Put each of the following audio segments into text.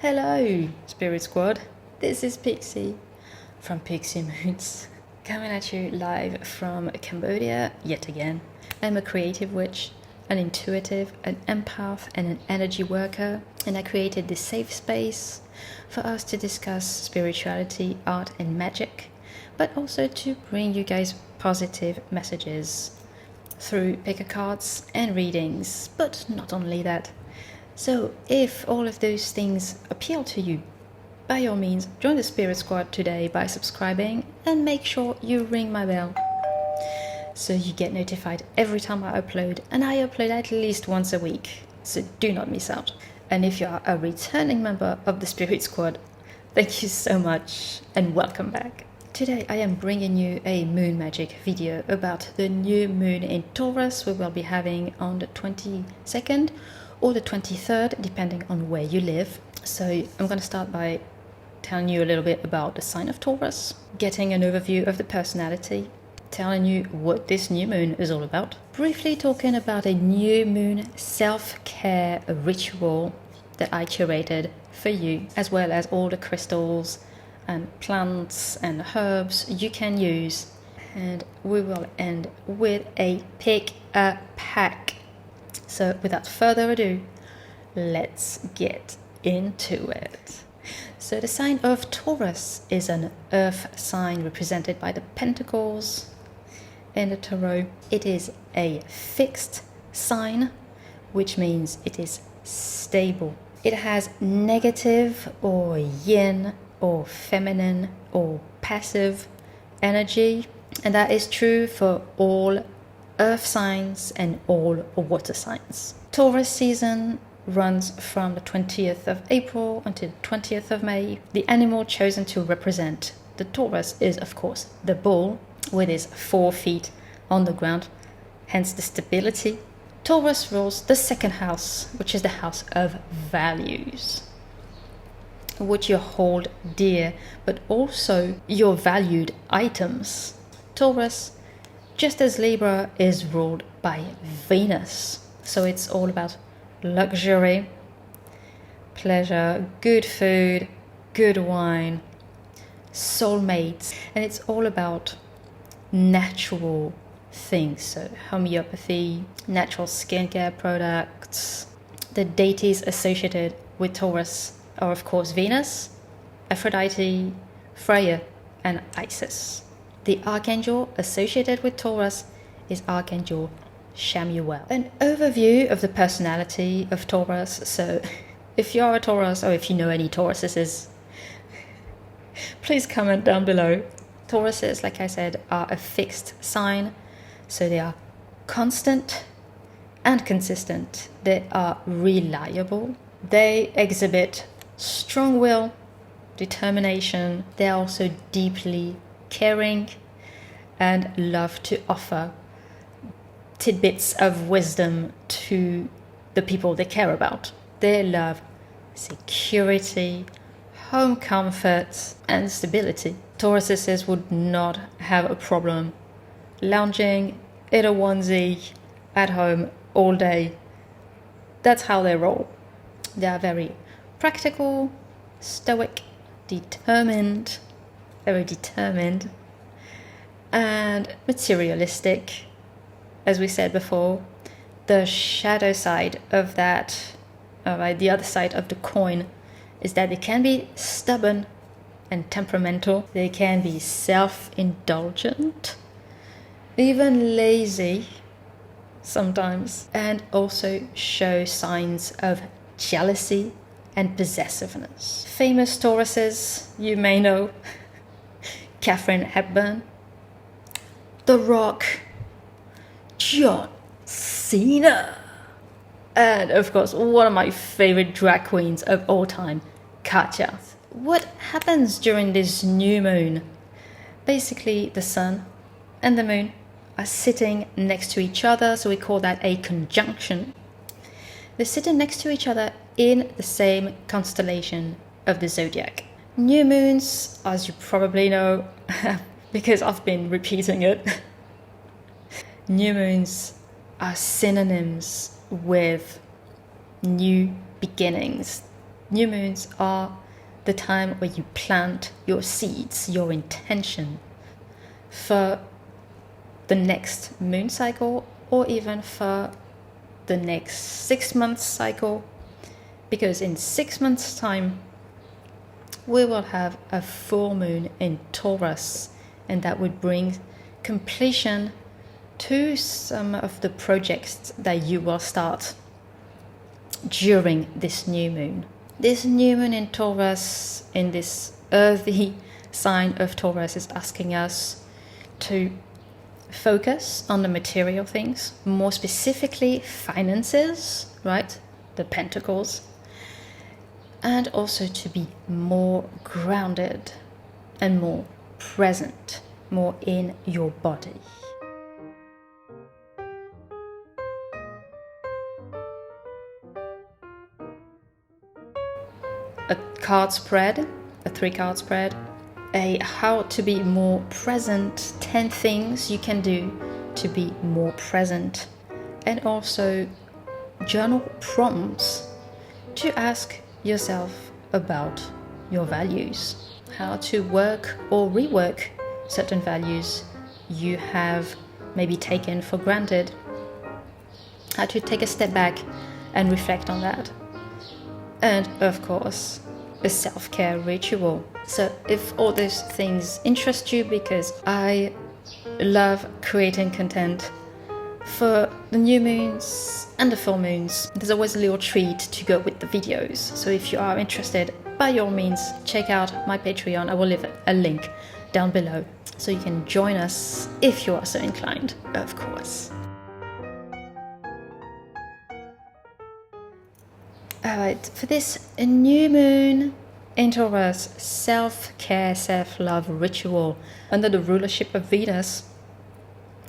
Hello, Spirit Squad. This is Pixie from Pixie Moods, coming at you live from Cambodia yet again. I'm a creative witch, an intuitive, an empath, and an energy worker, and I created this safe space for us to discuss spirituality, art, and magic, but also to bring you guys positive messages through picker cards and readings, but not only that. So if all of those things appeal to you, by all means, join the Spirit Squad today by subscribing and make sure you ring my bell so you get notified every time I upload, and I upload at least once a week, so do not miss out. And if you are a returning member of the Spirit Squad, thank you so much and welcome back. Today I am bringing you a moon magic video about the new moon in Taurus we will be having on the 22nd or the 23rd, depending on where you live. So I'm going to start by telling you a little bit about the sign of Taurus, getting an overview of the personality, telling you what this new moon is all about, briefly talking about a new moon self-care ritual that I curated for you, as well as all the crystals and plants and herbs you can use, and we will end with a pick a pack. So without further ado, let's get into it. So the sign of Taurus is an earth sign represented by the pentacles in the tarot. It is a fixed sign, which means it is stable. It has negative or yin or feminine or passive energy, and that is true for all earth signs and all water signs. Taurus season runs from the 20th of April until the 20th of May. The animal chosen to represent the Taurus is, of course, the bull, with his 4 feet on the ground, hence the stability. Taurus rules the second house, which is the house of values, which you hold dear, but also your valued items. Taurus, just as Libra, is ruled by Venus. So it's all about luxury, pleasure, good food, good wine, soulmates, and it's all about natural things. So homeopathy, natural skincare products. The deities associated with Taurus are, of course, Venus, Aphrodite, Freya, and Isis. The archangel associated with Taurus is Archangel Shamuel. An overview of the personality of Taurus. So if you're a Taurus, or if you know any Tauruses, please comment down below. Tauruses, like I said, are a fixed sign, so they are constant and consistent. They are reliable. They exhibit strong will, determination. They are also deeply caring and love to offer tidbits of wisdom to the people they care about. They love security, home comfort, and stability. Tauruses would not have a problem lounging in a onesie at home all day. That's how they roll. They are very practical, stoic, determined, very determined, and materialistic. As we said before, the shadow side of that, the other side of the coin, is that they can be stubborn and temperamental. They can be self-indulgent, even lazy sometimes, and also show signs of jealousy and possessiveness. Famous Tauruses you may know: Katharine Hepburn, The Rock, John Cena, and of course one of my favorite drag queens of all time, Katya. What happens during this new moon? Basically, the sun and the moon are sitting next to each other, so we call that a conjunction. They're sitting next to each other in the same constellation of the zodiac. New moons, as you probably know, because I've been repeating it, new moons are synonyms with new beginnings. New moons are the time where you plant your seeds, your intention for the next moon cycle, or even for the next 6 months cycle, because in 6 months time we will have a full moon in Taurus, and that would bring completion to some of the projects that you will start during this new moon. This new moon in Taurus, in this earthy sign of Taurus, is asking us to focus on the material things, more specifically finances, right? The pentacles. And also to be more grounded and more present, more in your body. A card spread, a 3-card spread, a how to be more present, 10 things you can do to be more present, and also journal prompts to ask yourself about your values, how to work or rework certain values you have maybe taken for granted, how to take a step back and reflect on that. And of course, a self-care ritual. So if all those things interest you, because I love creating content for the new moons and the full moons, there's always a little treat to go with the videos. So if you are interested, by all means, check out my Patreon. I will leave a link down below so you can join us if you are so inclined, of course. Alright, for this new moon in Taurus, self-care, self-love ritual under the rulership of Venus,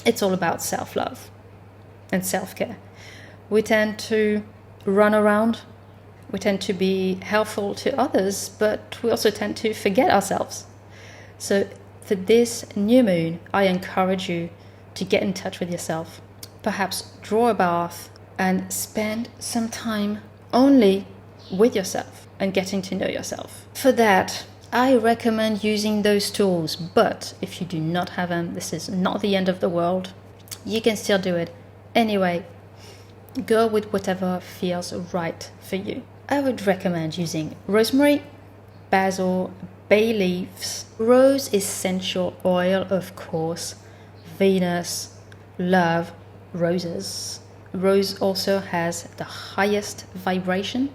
it's all about self-love and self-care. We tend to run around, we tend to be helpful to others, but we also tend to forget ourselves. So for this new moon, I encourage you to get in touch with yourself. Perhaps draw a bath and spend some time only with yourself and getting to know yourself. For that, I recommend using those tools, but if you do not have them, this is not the end of the world. You can still do it anyway. Go with whatever feels right for you. I would recommend using rosemary, basil, bay leaves, rose essential oil, of course, Venus, love, roses. Rose also has the highest vibration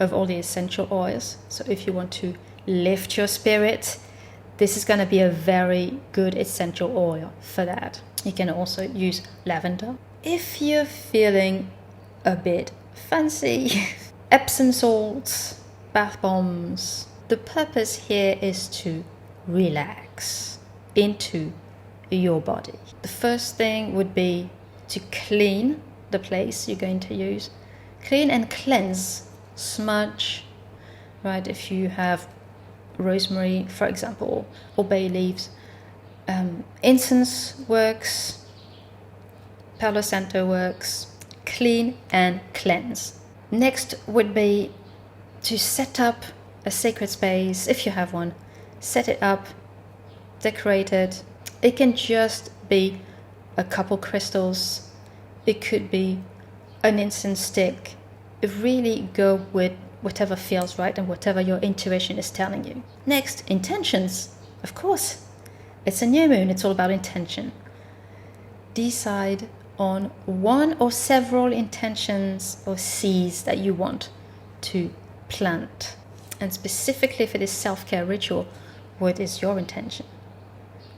of all the essential oils. So if you want to lift your spirit, this is going to be a very good essential oil for that. You can also use lavender. If you're feeling a bit fancy, Epsom salts, bath bombs. The purpose here is to relax into your body. The first thing would be to clean the place you're going to use. Clean and cleanse, smudge, right? If you have rosemary, for example, or bay leaves, incense works, Palo Santo works. Clean and cleanse. Next would be to set up a sacred space, if you have one. Set it up, decorate it. It can just be a couple crystals. It could be an incense stick. Really go with whatever feels right and whatever your intuition is telling you. Next, intentions. Of course, it's a new moon. It's all about intention. Decide on one or several intentions or seeds that you want to plant. And specifically for this self-care ritual, what is your intention?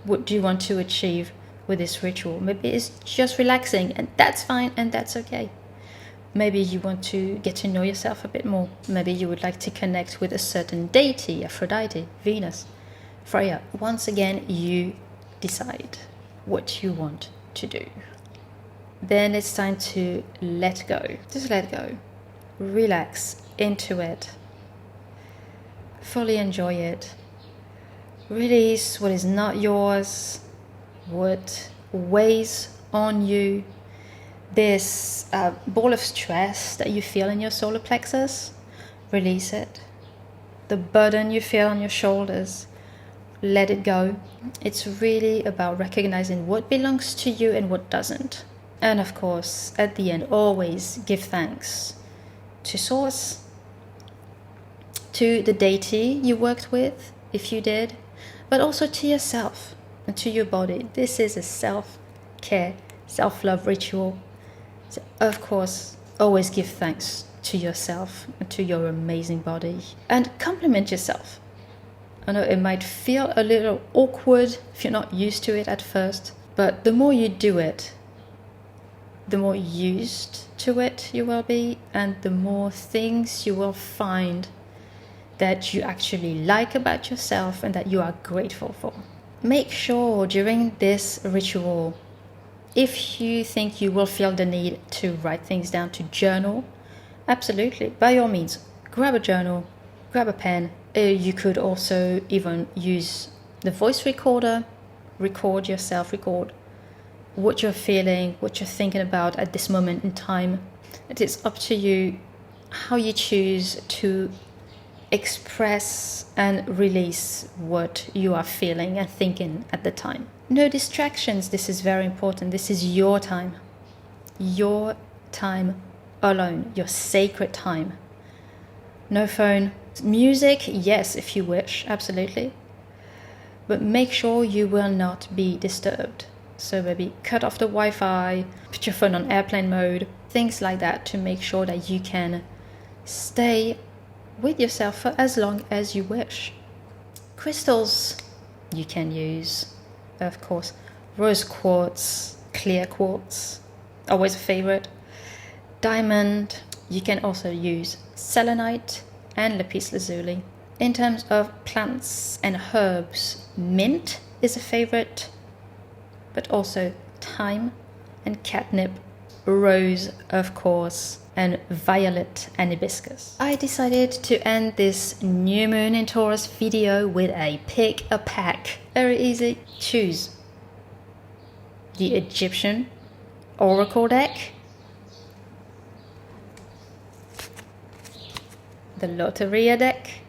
What do you want to achieve with this ritual? Maybe it's just relaxing, and that's fine and that's okay. Maybe you want to get to know yourself a bit more. Maybe you would like to connect with a certain deity, Aphrodite, Venus, Feria. Once again, you decide what you want to do. Then it's time to let go. Just let go. Relax into it. Fully enjoy it. Release what is not yours, what weighs on you. This ball of stress that you feel in your solar plexus, release it. The burden you feel on your shoulders, let it go. It's really about recognizing what belongs to you and what doesn't. And of course, at the end, always give thanks to Source, to the deity you worked with, if you did, but also to yourself and to your body. This is a self-care, self-love ritual. So of course, always give thanks to yourself and to your amazing body. And compliment yourself. I know it might feel a little awkward if you're not used to it at first, but the more you do it, the more used to it you will be, and the more things you will find that you actually like about yourself and that you are grateful for. Make sure during this ritual, if you think you will feel the need to write things down, to journal, absolutely, by all means, grab a journal, grab a pen. You could also even use the voice recorder, record yourself, record what you're feeling, what you're thinking about at this moment in time. It is up to you how you choose to express and release what you are feeling and thinking at the time. No distractions. This is very important. This is your time alone, your sacred time. No phone. Music, yes, if you wish, absolutely, but make sure you will not be disturbed. So maybe cut off the Wi-Fi, put your phone on airplane mode, things like that, to make sure that you can stay with yourself for as long as you wish. Crystals you can use, of course, rose quartz, clear quartz, always a favorite. Diamond, you can also use selenite and lapis lazuli. In terms of plants and herbs, mint is a favorite, but also thyme and catnip, rose, of course, and violet and hibiscus. I decided to end this new moon in Taurus video with a pick a pack. Very easy. Choose the Egyptian Oracle deck, the Loteria deck,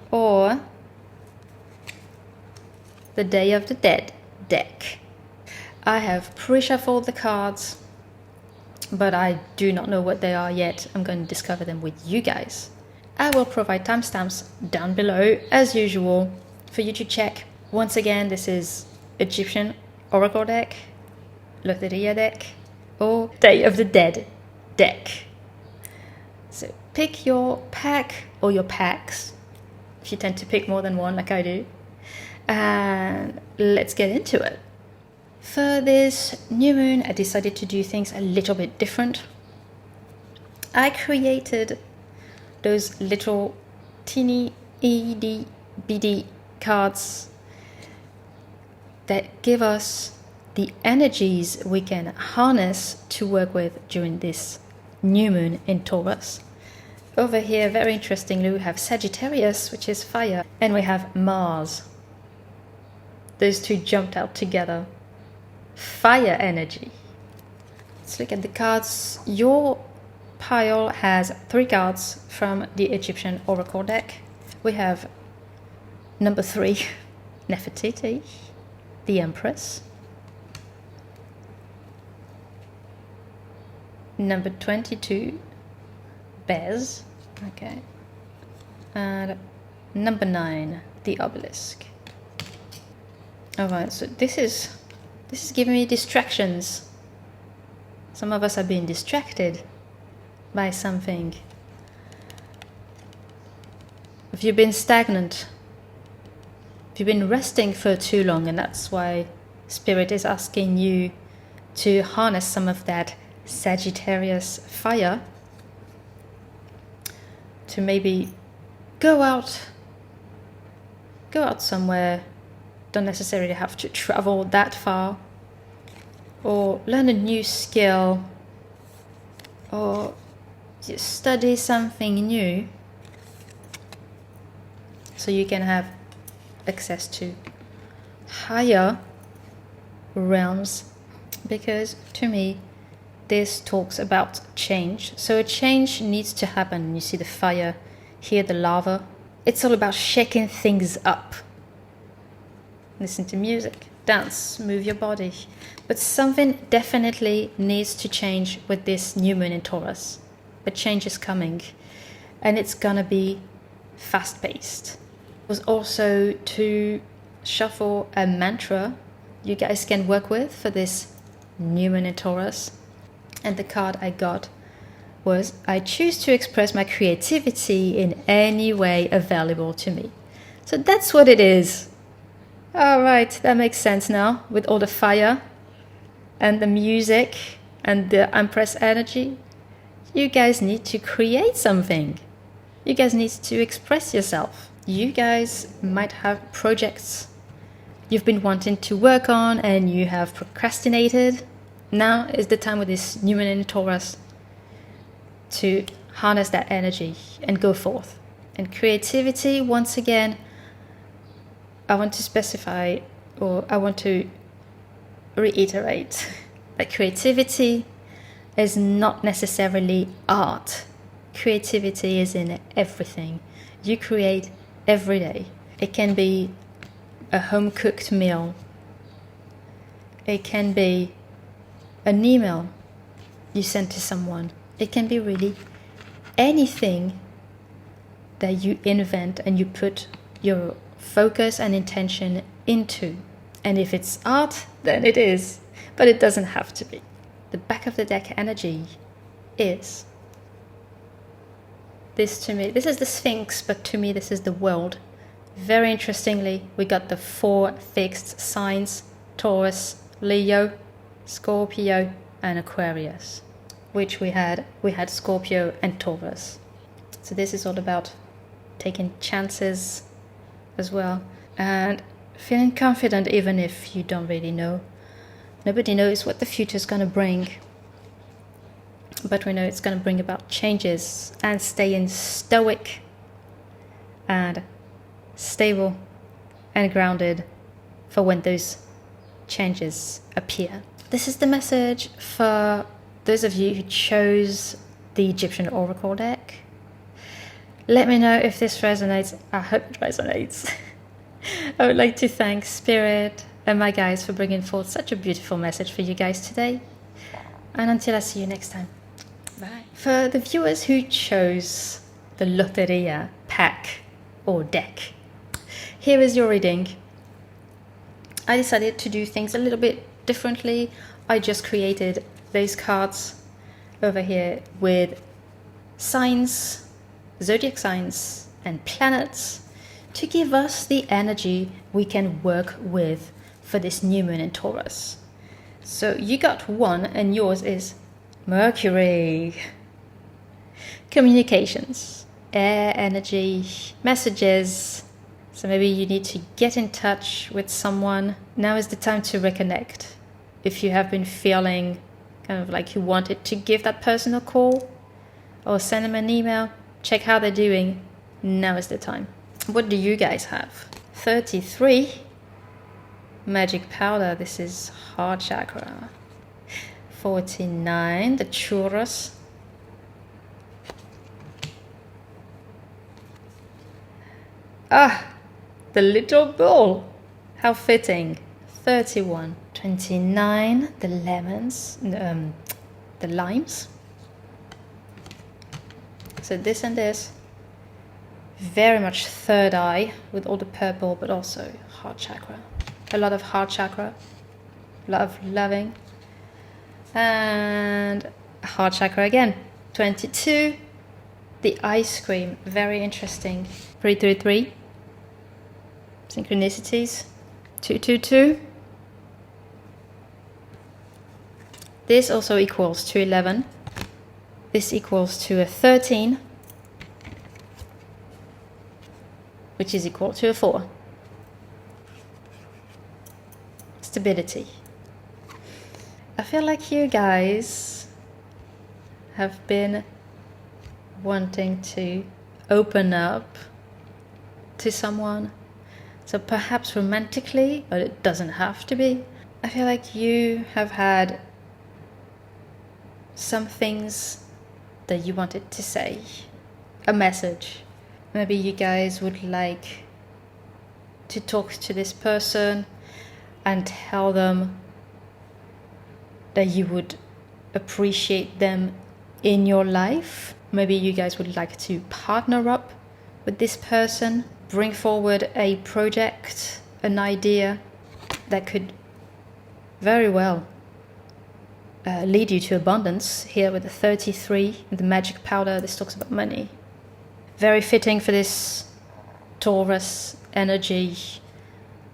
or the Day of the Dead deck. I have pre-shuffled the cards, but I do not know what they are yet. I'm going to discover them with you guys. I will provide timestamps down below, as usual, for you to check. Once again, this is Egyptian Oracle deck, Loteria deck, or Day of the Dead deck. So pick your pack or your packs, if you tend to pick more than one like I do, and let's get into it. For this new moon, I decided to do things a little bit different. I created those little teeny ED-BD cards that give us the energies we can harness to work with during this new moon in Taurus. Over here, very interestingly, we have Sagittarius, which is fire, and we have Mars. Those two jumped out together. Fire energy. Let's look at the cards. Your pile has 3 cards from the Egyptian Oracle deck. We have number 3, Nefertiti, the Empress. Number 22, Bez. Okay. And number 9, the Obelisk. Alright, so this is giving me distractions. Some of us are being distracted by something. Have you been stagnant? Have you been resting for too long? And that's why Spirit is asking you to harness some of that Sagittarius fire to maybe go out somewhere. Don't necessarily have to travel that far, or learn a new skill, or just study something new, so you can have access to higher realms. Because to me, this talks about change. So a change needs to happen. You see the fire, here the lava. It's all about shaking things up. Listen to music, dance, move your body. But something definitely needs to change with this new moon in Taurus. But change is coming, and it's gonna be fast-paced. It was also to shuffle a mantra you guys can work with for this new moon in Taurus. And the card I got was, I choose to express my creativity in any way available to me. So that's what it is. All right, that makes sense now with all the fire and the music and the Empress energy. You guys need to create something. You guys need to express yourself. You guys might have projects you've been wanting to work on and you have procrastinated. Now is the time with this new moon in Taurus to harness that energy and go forth. And creativity, once again, I want to specify, or I want to reiterate that creativity is not necessarily art. Creativity is in everything. You create every day. It can be a home-cooked meal. It can be an email you send to someone. It can be really anything that you invent and you put your focus and intention into. And if it's art, then it is. But it doesn't have to be. The back of the deck energy is this to me. This is the Sphinx, but to me this is the world. Very interestingly, we got the 4 fixed signs: Taurus, Leo, Scorpio, and Aquarius. Which we had Scorpio and Taurus. So this is all about taking chances as well, and feeling confident even if you don't really know. Nobody knows what the future is going to bring, but we know it's going to bring about changes, and staying stoic and stable and grounded for when those changes appear. This is the message for those of you who chose the Egyptian Oracle deck. Let me know if this resonates. I hope it resonates. I would like to thank Spirit and my guides for bringing forth such a beautiful message for you guys today. And until I see you next time, bye. For the viewers who chose the Loteria pack or deck, here is your reading. I decided to do things a little bit differently. I just created those cards over here with signs, zodiac signs, and planets to give us the energy we can work with for this new moon in Taurus. So you got 1, and yours is Mercury. Communications, air energy, messages. So maybe you need to get in touch with someone. Now is the time to reconnect. If you have been feeling kind of like you wanted to give that person a call or send them an email, check how they're doing. Now is the time. What do you guys have? 33. Magic powder. This is heart chakra. 49. The Taurus. The little bull. How fitting. 31. 29. The lemons. The limes. So this and this. Very much third eye with all the purple, but also heart chakra. A lot of heart chakra. Love, loving. And heart chakra again. 22. The ice cream. Very interesting. 333. Synchronicities. 222. This also equals to 11. This equals to a 13. Which is equal to a 4. Stability. I feel like you guys have been wanting to open up to someone. So perhaps romantically, but it doesn't have to be. I feel like you have had some things that you wanted to say, a message. Maybe you guys would like to talk to this person and tell them that you would appreciate them in your life. Maybe you guys would like to partner up with this person, bring forward a project, an idea that could very well lead you to abundance. Here with the 33, the magic powder, this talks about money. Very fitting for this Taurus energy,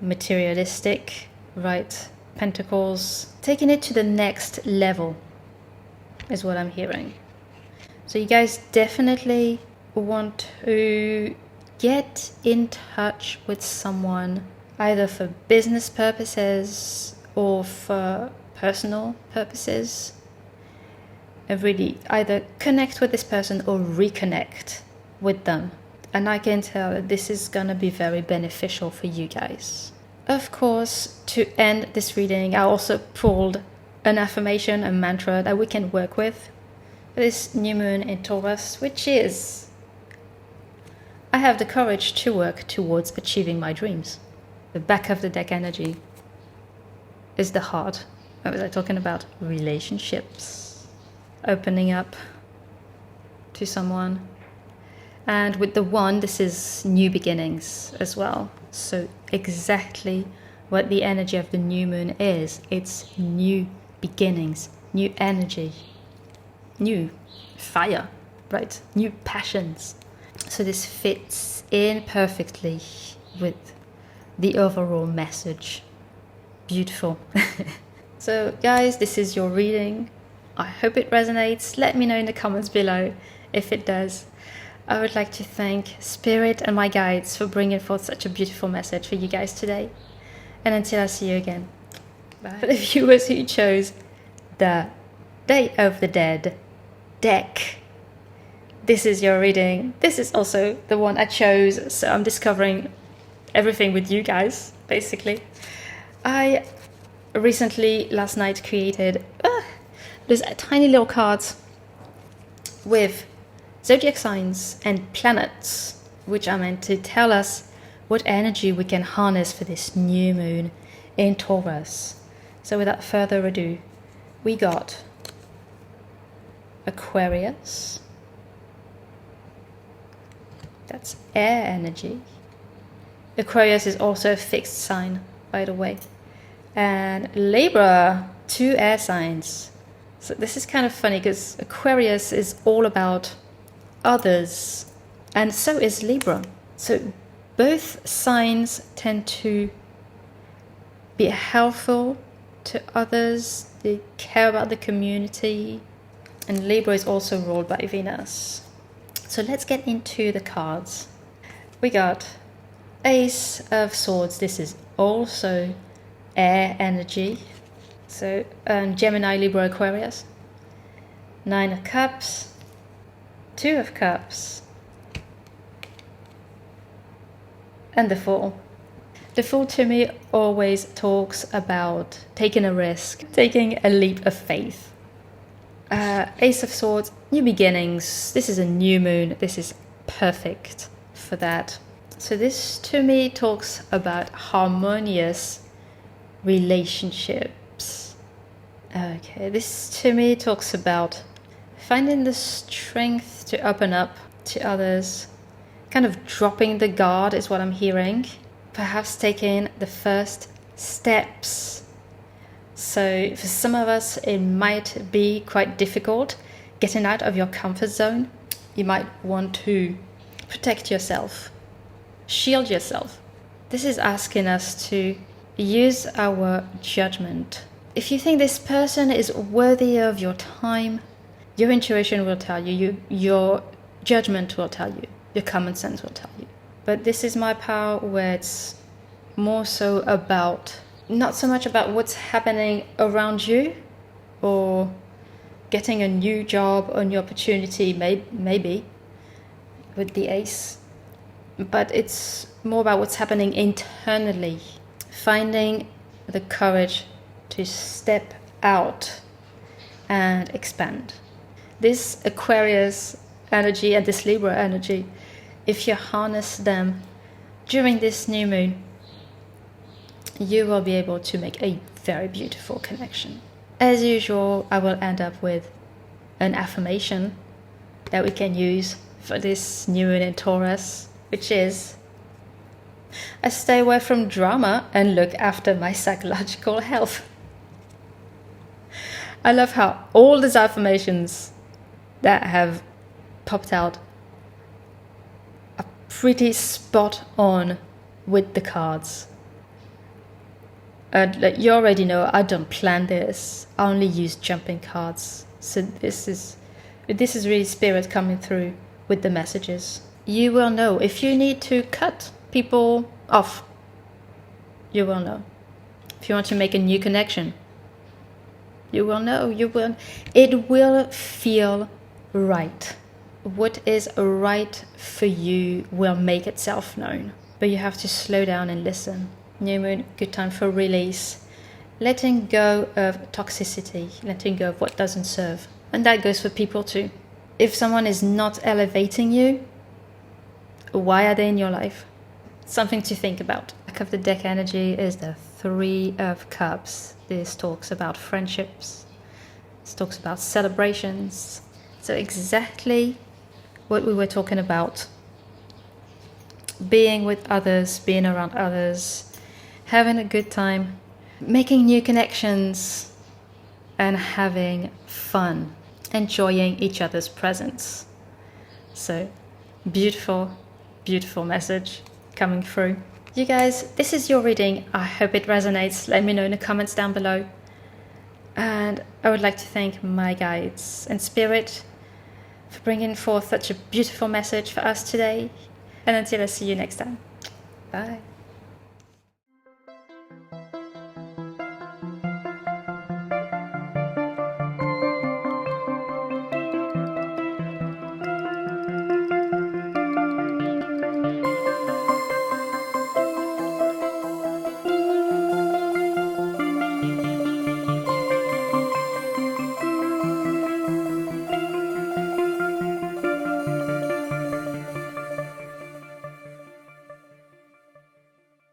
materialistic, right? Pentacles. Taking it to the next level is what I'm hearing. So you guys definitely want to get in touch with someone, either for business purposes or for personal purposes, and really either connect with this person or reconnect with them. And I can tell that this is going to be very beneficial for you guys. Of course, to end this reading, I also pulled an affirmation, a mantra that we can work with for this new moon in Taurus, which is, I have the courage to work towards achieving my dreams. The back of the deck energy is the heart. What was I talking about? Relationships. Opening up to someone. And with the one, this is new beginnings as well. So exactly what the energy of the new moon is. It's new beginnings, new energy, new fire, right? New passions. So this fits in perfectly with the overall message. Beautiful. So guys, this is your reading. I hope it resonates. Let me know in the comments below if it does. I would like to thank Spirit and my guides for bringing forth such a beautiful message for you guys today. And until I see you again. Bye. For the viewers who chose the Day of the Dead deck, this is your reading. This is also the one I chose, so I'm discovering everything with you guys, basically. I recently, last night, created these tiny little cards with zodiac signs and planets, which are meant to tell us what energy we can harness for this new moon in Taurus. So without further ado, we got Aquarius. That's air energy. Aquarius is also a fixed sign, by the way. And Libra, 2 air signs. So this is kind of funny because Aquarius is all about others, and so is Libra. So both signs tend to be helpful to others. They care about the community, and Libra is also ruled by Venus. So let's get into the cards. We got Ace of Swords. This is also air energy. So Gemini, Libra, Aquarius. 9 of Cups. 2 of Cups, and the Fool. The Fool to me always talks about taking a risk, taking a leap of faith. Ace of Swords, new beginnings. This is a new moon. This is perfect for that. So this to me talks about harmonious relationships. Okay, this to me talks about finding the strength to open up to others, kind of dropping the guard is what I'm hearing. Perhaps taking the first steps. So for some of us, it might be quite difficult getting out of your comfort zone. You might want to protect yourself, shield yourself. This is asking us to use our judgment. If you think this person is worthy of your time, your intuition will tell you, your judgment will tell you, your common sense will tell you. But this is my power, where it's more so about, not so much about what's happening around you, or getting a new job or new opportunity, maybe, with the Ace. But it's more about what's happening internally. Finding the courage to step out and expand. This Aquarius energy and this Libra energy, if you harness them during this new moon, you will be able to make a very beautiful connection. As usual, I will end up with an affirmation that we can use for this new moon in Taurus, which is: I stay away from drama and look after my psychological health. I love how all these affirmations that have popped out are pretty spot on with the cards. And like you already know, I don't plan this. I only use jumping cards. So this is really spirit coming through with the messages. You will know if you need to cut people off. You will know. If you want to make a new connection, you will know. It will feel right. What is right for you will make itself known. But you have to slow down and listen. New moon, good time for release. Letting go of toxicity, letting go of what doesn't serve. And that goes for people too. If someone is not elevating you, why are they in your life? Something to think about. Back of the deck energy is the Three of Cups. This talks about friendships. This talks about celebrations. So exactly what we were talking about. Being with others, being around others, having a good time, making new connections, and having fun, enjoying each other's presence. So beautiful, beautiful message coming through. You guys, this is your reading. I hope it resonates. Let me know in the comments down below. And I would like to thank my guides and spirit for bringing forth such a beautiful message for us today. And until I see you next time. Bye.